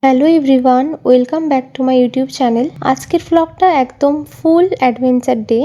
Hello everyone, welcome back to my YouTube channel. আজকের ব্লগটা একদম ফুল অ্যাডভেঞ্চার ডে।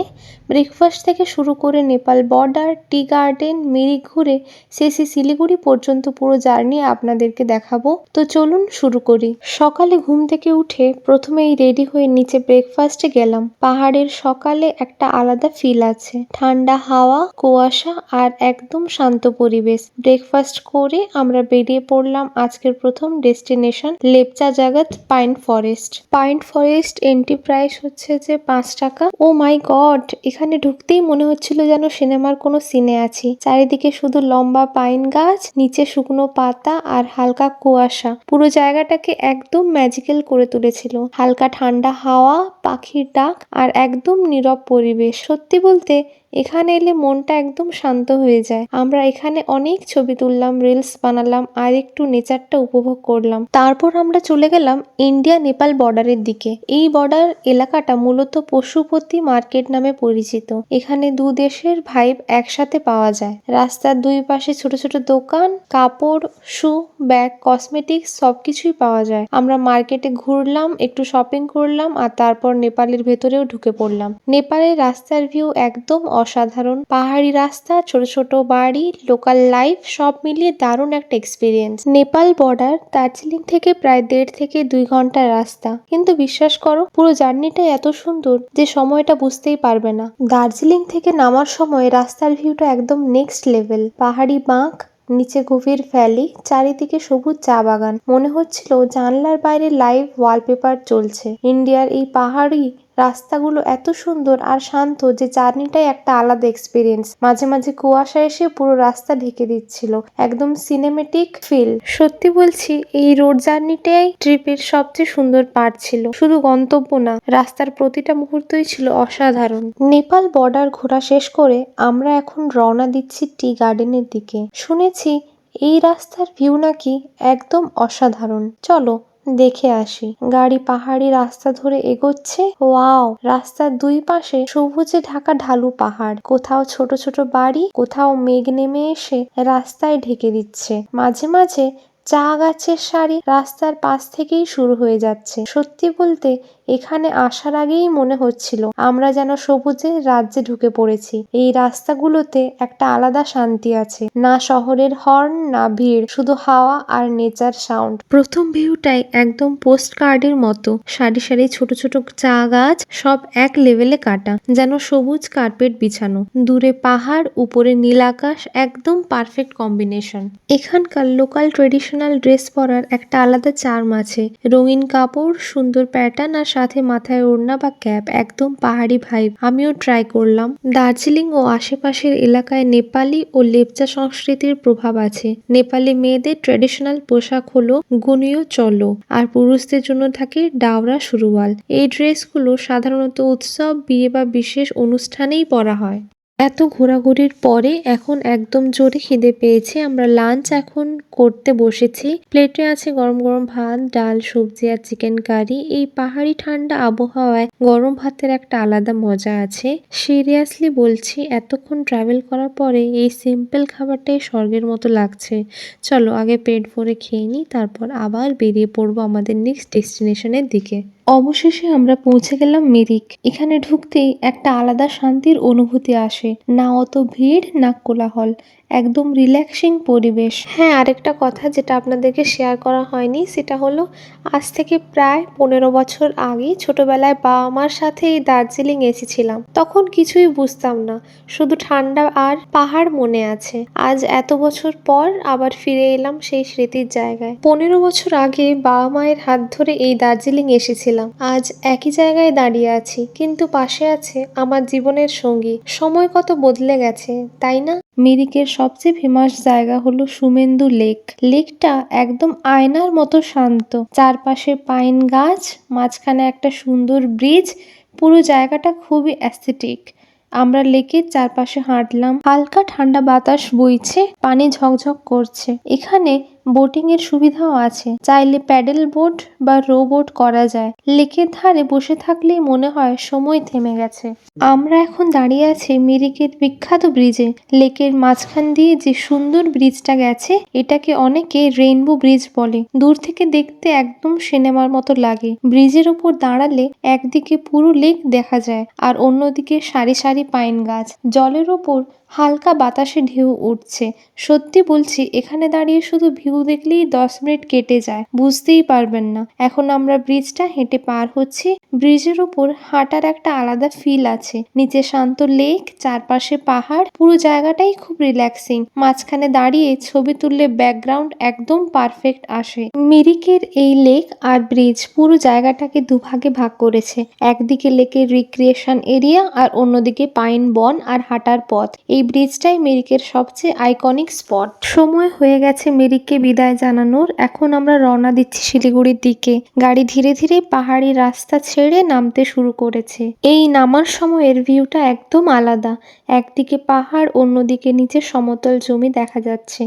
ব্রেকফাস্ট থেকে শুরু করে Nepal border, tea garden, Mirik ঘুরে শেষে শিলিগুড়ি পর্যন্ত পুরো জার্নি আপনাদেরকে দেখাবো। তো চলুন শুরু করি। সকালে ঘুম থেকে উঠে প্রথমেই রেডি হয়ে নিচে ব্রেকফাস্টে গেলাম। পাহাড়ের সকালে একটা আলাদা ফিল আছে, ঠান্ডা হাওয়া, কুয়াশা আর একদম শান্ত পরিবেশ। ব্রেকফাস্ট করে আমরা বেরিয়ে পড়লাম আজকের প্রথম ডেস্টিনেশন লেপচা জাগাত pine forest. Pine forest entry price হচ্ছে যে 5 টাকা। ও মাই গড, এখানে ঢুকতেই মনে হচ্ছিল যেন সিনেমার কোনো সিনে আছি। চারিদিকে শুধু লম্বা পাইন গাছ, নিচে শুকনো পাতা আর হালকা কুয়াশা পুরো জায়গাটাকে একদম ম্যাজিক্যাল করে তুলেছিল। হালকা ঠান্ডা হাওয়া, পাখির ডাক আর একদম নীরব পরিবেশ। সত্যি বলতে এখানে এলে মনটা একদম শান্ত হয়ে যায়। আমরা এখানে অনেক ছবি তুললাম, রিলস বানালাম আর একটু নেচারটা উপভোগ করলাম। তারপর আমরা চলে গেলাম ইন্ডিয়া নেপাল বর্ডারের দিকে। এই বর্ডার এলাকাটা মূলত পশুপতি মার্কেট নামে পরিচিত। এখানে দু দেশের ভাইব একসাথে পাওয়া যায়। রাস্তার দুই পাশে ছোট ছোট দোকান, কাপড়, শু, ব্যাগ, কসমেটিক্স সবকিছুই পাওয়া যায়। আমরা মার্কেটে ঘুরলাম, একটু শপিং করলাম আর তারপর নেপালের ভেতরেও ঢুকে পড়লাম। নেপালের রাস্তার ভিউ একদম অসাধারণ। পাহাড়ি রাস্তা, ছোট ছোট বাড়ি, লোকাল লাইফ সব মিলিয়ে দারুণ একটা এক্সপিরিয়েন্স। নেপাল বর্ডার দার্জিলিং থেকে প্রায় 1.5 থেকে 2 ঘন্টার রাস্তা, কিন্তু বিশ্বাস করো পুরো জার্নিটাই এত সুন্দর যে সময়টা বুঝতেই পারবে না। দার্জিলিং থেকে নামার সময় রাস্তার ভিউটা একদম নেক্সট লেভেল। পাহাড়ি বাঁক, নিচে গভীর ভ্যালি, চারিদিকে সবুজ চা বাগান। মনে হচ্ছিল জানলার বাইরে লাইভ ওয়ালপেপার চলছে। ইন্ডিয়ার এই পাহাড়ি রাস্তাগুলো এত সুন্দর আর শান্ত যে জার্নিটাই একটা আলাদা এক্সপিরিয়েন্স। মাঝে মাঝে কুয়াশা এসে পুরো রাস্তা ঢেকে দিচ্ছিল, একদম সিনেমেটিক ফিল। সত্যি বলছি, এই রোড জার্নিটাই ট্রিপের সবচেয়ে সুন্দর পার্ট ছিল। শুধু গন্তব্য না, রাস্তার প্রতিটা মুহূর্তই ছিল অসাধারণ। নেপাল বর্ডার ঘোরা শেষ করে আমরা এখন রওনা দিচ্ছি টি গার্ডেনের দিকে। শুনেছি এই রাস্তার ভিউ নাকি একদম অসাধারণ। চলো দেখে আসি। গাড়ি পাহাড়ি রাস্তা ধরে এগোচ্ছে। ওয়াও, রাস্তার দুই পাশে সবুজে ঢাকা ঢালু পাহাড়। কোথাও ছোট ছোট বাড়ি, কোথাও মেঘ নেমে এসে রাস্তায় ঢেকে দিচ্ছে। মাঝে মাঝে চা গাছের সারি রাস্তার পাশ থেকেই শুরু হয়ে যাচ্ছে। সত্যি বলতে এখানে আসার আগেই মনে হচ্ছিল আমরা যেন সবুজের রাজ্যে ঢুকে পড়েছি। এই রাস্তাগুলোতে একটা আলাদা শান্তি আছে, না শহরের হর্ন, না ভিড়, শুধু হাওয়া আর নেচার সাউন্ড। প্রথম ভিউটাই একদম পোস্ট কার্ডের মতো। সারি সারি ছোট ছোট চা গাছ, সব এক লেভেলে কাটা, যেন সবুজ কার্পেট বিছানো। দূরে পাহাড়, উপরে নীল আকাশ, একদম পারফেক্ট কম্বিনেশন। এখানকার লোকাল ট্রেডিশনাল ড্রেস পরার একটা আলাদা চার্ম আছে। রঙিন কাপড়, সুন্দর প্যাটার্ন আর সাথে মাথায় ওড়না বা ক্যাপ, একদম পাহাড়ি ভাইব। আমিও ট্রাই করলাম। দার্জিলিং ও আশেপাশের এলাকায় নেপালি ও লেপচা সংস্কৃতির প্রভাব আছে। নেপালি মেয়েদের ট্রেডিশনাল পোশাক হলো গুনিও চলো, আর পুরুষদের জন্য থাকে ডাওরা সুরুয়াল। এই ড্রেসগুলো সাধারণত উৎসব, বিয়ে বা বিশেষ অনুষ্ঠানেই পরা হয়। এত ঘোরাঘুরির পরে এখন একদম জোরে খিদে পেয়েছে। আমরা লাঞ্চ এখন করতে বসেছি। প্লেটে আছে গরম গরম ভাত, ডাল, সবজি আর চিকেন কারি। এই পাহাড়ি ঠান্ডা আবহাওয়ায় গরম ভাতের একটা আলাদা মজা আছে। সিরিয়াসলি বলছি, এতক্ষণ ট্রাভেল করার পরে এই সিম্পল খাবারটাই স্বর্গের মতো লাগছে। চলো আগে পেট ভরে খেয়ে নিই, তারপর আবার বেরিয়ে পড়বো আমাদের নেক্সট ডেস্টিনেশনের দিকে। অবশেষে আমরা পৌঁছে গেলাম মিরিক। এখানে ঢুকতেই একটা আলাদা শান্তির অনুভূতি আসে। না অত ভিড়, না কোলাহল, একদম রিল্যাক্সিং পরিবেশ। হ্যাঁ, আরেকটা কথা যেটা আপনাদেরকে শেয়ার করা হয়নি, সেটা হলো আজ থেকে প্রায় 15 বছর আগে ছোটবেলায় বাবা মার সাথে এই দার্জিলিং এসেছিলাম। তখন কিছুই বুঝতাম না, শুধু ঠান্ডা আর পাহাড় মনে আছে। আজ এত বছর পর আবার ফিরে এলাম সেই স্মৃতির জায়গায়। 15 বছর আগে বাবা মায়ের হাত ধরে এই দার্জিলিং এসেছিলাম। আজ একই জায়গায় দাঁড়িয়ে আছি, কিন্তু পাশে আছে আমার জীবনের সঙ্গী। সময় কত বদলে গেছে, তাই না? মিরিকের সবচেয়ে ফেমাস জায়গা হলো সুমেন্দু লেক। লেকটা একদম আয়নার মতো শান্ত, চারপাশে পাইন গাছ, মাঝখানে একটা সুন্দর ব্রিজ। পুরো জায়গাটা খুবই অ্যাস্থেটিক। আমরা লেকের চারপাশে হাঁটলাম, হালকা ঠান্ডা বাতাস বইছে, পানি ঝকঝক করছে। এখানে বোটিং এর সুবিধাও আছে, চাইলে প্যাডেল বোট বা রো বোট করা যায়। লেকের ধারে বসে থাকলেই মনে হয় সময় থেমে গেছে। আমরা এখন দাঁড়িয়ে আছি মিরিকের বিখ্যাত ব্রিজে। লেকের মাঝখান দিয়ে যে সুন্দর ব্রিজটা গেছে এটাকে অনেকে রেইনবো ব্রিজ বলে। দূর থেকে দেখতে একদম সিনেমার মতো লাগে। ব্রিজের ওপর দাঁড়ালে একদিকে পুরো লেক দেখা যায় আর অন্যদিকে সারি সারি পাইন গাছ। জলের ওপর হালকা বাতাসে ঢেউ উঠছে। সত্যি বলছি, এখানে দাঁড়িয়ে শুধু ভিউ দেখলেই 10 মিনিট কেটে যায়, বুঝতেই পারবেন না। এখন আমরা ব্রিজটা হেঁটে পার হচ্ছি। ব্রিজের ওপর হাঁটার একটা আলাদা ফিল আছে। নিচে শান্ত লেক, চারপাশে পাহাড়, পুরো জায়গাটাই খুব রিল্যাক্সিং। মাঝখানে দাঁড়িয়ে ছবি তুললে ব্যাকগ্রাউন্ড একদম পারফেক্ট আসে। মিরিকের এই লেক আর ব্রিজ পুরো জায়গাটাকে দুভাগে ভাগ করেছে। একদিকে লেকের রিক্রিয়েশন এরিয়া আর অন্যদিকে পাইন বন আর হাঁটার পথ। এই ব্রিজটাই মিরিকের সবচেয়ে আইকনিক স্পট। সময় হয়ে গেছে মিরিককে বিদায় জানানোর। এখন আমরা রওনা দিচ্ছি শিলিগুড়ির দিকে। গাড়ি ধীরে ধীরে পাহাড়ি রাস্তা ছেড়ে নামতে শুরু করেছে। এই নামার সময়ের ভিউটা একদম আলাদা। একদিকে পাহাড়, অন্যদিকে নিচে সমতল জমি দেখা যাচ্ছে।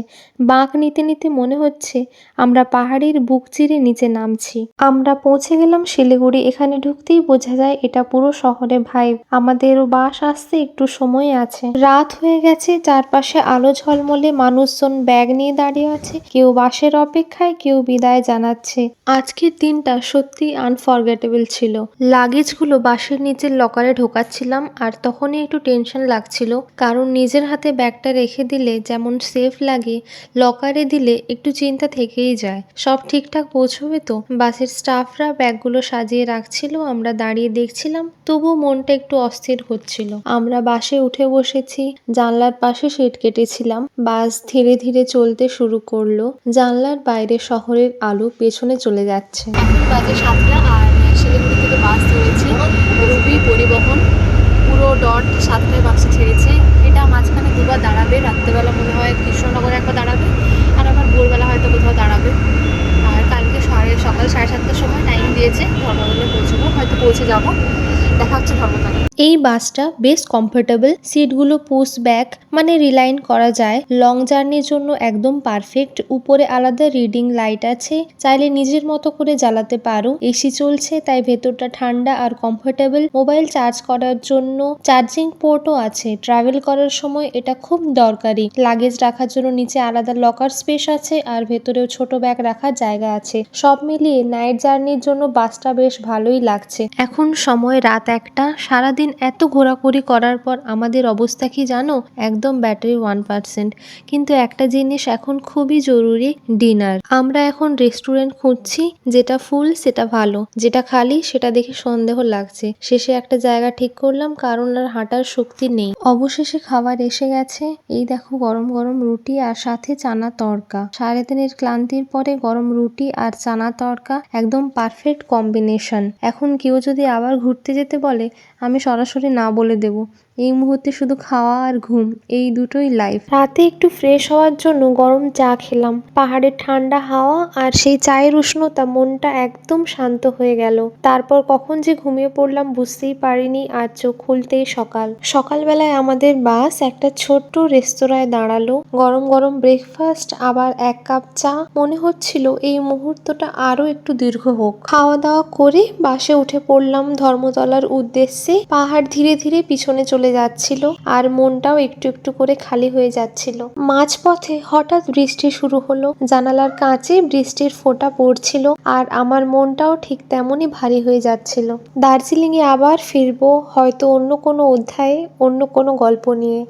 বাঁক নিতে নিতে মনে হচ্ছে আমরা পাহাড়ের বুক চিরে নিচে নামছি। আমরা পৌঁছে গেলাম শিলিগুড়ি। এখানে ঢুকতেই বোঝা যায় এটা পুরো শহরে ভাইব। আমাদেরও বাস আসতে একটু সময় আছে। রাত হয়ে গেছে, চারপাশে আলো ঝলমলে, মানুষজন ব্যাগ নিয়ে দাঁড়িয়ে আছে। কেউ বাসের অপেক্ষায়, কেউ বিদায় জানাচ্ছে। আজকের দিনটা সত্যি আনফরগেটেবল ছিল। লাগেজগুলো বাসের নিচের লকারে ঢোকাচ্ছিলাম আর তখনই একটু টেনশন লাগছিল, কারণ নিজের হাতে ব্যাগটা রেখে দিলে যেমন সেফ লাগে, লকারে দিলে একটু চিন্তা থেকেই যায় সব ঠিকঠাক পৌঁছবে তো। বাসের স্টাফরা ব্যাগগুলো সাজিয়ে রাখছিল, আমরা দাঁড়িয়ে দেখছিলাম, তবুও মনটা একটু অস্থির হচ্ছিল। আমরা বাসে উঠে বসেছি, জানলার পাশে সিট কেটেছিলাম। বাস ধীরে ধীরে চলতে শুরু করলো। জানলার বাইরে শহরের আলো পেছনে চলে যাচ্ছে। এখন বাজে 7টা আর শিলিগুড়ি থেকে বাস ধরেছি রুবি পরিবহন। পুরো ডট 7টায় বাসে ছেড়েছে। এটা মাঝখানে দুবার দাঁড়াবে। রাত্রেবেলা মনে হয় কৃষ্ণনগরে একবার দাঁড়াবে আর আবার ভোরবেলা হয়তো কোথাও দাঁড়াবে। আর কালকে সকাল 7:30টার সময় টাইম দিয়েছে, ধর্মতলে পৌঁছবো, হয়তো পৌঁছে যাবো। দেখা হচ্ছে ধর্মতলে। এই বাসটা বেশ কমফোর্টেবল। সিটগুলো পুশ ব্যাক, মানে রিলাইন করা যায়। লং জার্নির জন্য একদম পারফেক্ট। উপরে আলাদা রিডিং লাইট আছে, চাইলে নিজের মতো করে জ্বালাতে পারো। এসি চলছে, তাই ভেতরটা ঠান্ডা আর কমফোর্টেবল। মোবাইল চার্জ করার জন্য চার্জিং পোর্টও আছে। ট্রাভেল করার সময় এটা খুব দরকারি। লাগেজ রাখার জন্য নিচে আলাদা লকার স্পেস আছে আর ভেতরেও ছোট ব্যাগ রাখার জায়গা আছে। সব মিলিয়ে নাইট জার্নির জন্য বাসটা বেশ ভালোই লাগছে। এখন সময় রাত 1টা। সারাদিন এত ঘোরাঘুরি করার পর আমাদের অবস্থা কি জানো? একদম ব্যাটারি 1%। কিন্তু একটা জিনিস এখন খুবই জরুরি, ডিনার। আমরা এখন রেস্টুরেন্ট খুঁজছি, যেটা ফুল সেটা ভালো, যেটা খালি সেটা দেখে সন্দেহ লাগছে। শেষে একটা জায়গা ঠিক করলাম, কারণ আর হাঁটার শক্তি নেই। অবশেষে খাবার এসে গেছে। এই দেখো গরম গরম রুটি আর সাথে চানা তড়কা। 3:30 ক্লান্তির পরে গরম রুটি আর চানা তড়কা একদম পারফেক্ট কম্বিনেশন। এখন কেউ যদি আবার ঘুরতে যেতে বলে, আমি সরাসরি না বলে দেব। এই মুহূর্তে শুধু খাওয়া আর ঘুম, এই দুটোই লাইফ। রাতে একটু ফ্রেশ হওয়ার জন্য গরম চা খেলাম। পাহাড়ের ঠান্ডা হাওয়া আর সেই চায়ের উষ্ণতা মনটা একদম শান্ত হয়ে গেল। তারপর কখন যে ঘুমিয়ে পড়লাম বুঝতেই পারিনি, আর চোখ খুলতেই সকাল। সকালবেলায় আমাদের বাস একটা ছোট্ট রেস্তোরাঁয় দাঁড়ালো। গরম গরম ব্রেকফাস্ট, আবার 1 কাপ চা। মনে হচ্ছিল এই মুহূর্তটা আরো একটু দীর্ঘ হোক। খাওয়া দাওয়া করে বাসে উঠে পড়লাম ধর্মতলার উদ্দেশ্যে। পাহাড় ধীরে ধীরে পিছনে চলে যাচ্ছিল আর মনটাও একটু একটু করে খালি হয়ে যাচ্ছিল। মাঝপথে হঠাৎ বৃষ্টি শুরু হলো। জানালার কাঁচে বৃষ্টির ফোঁটা পড়ছিল আর আমার মনটাও ঠিক তেমনই ভারী হয়ে যাচ্ছিল। দার্জিলিং এ আবার ফিরবো, হয়তো অন্য কোনো অধ্যায়ে, অন্য কোনো গল্প নিয়ে।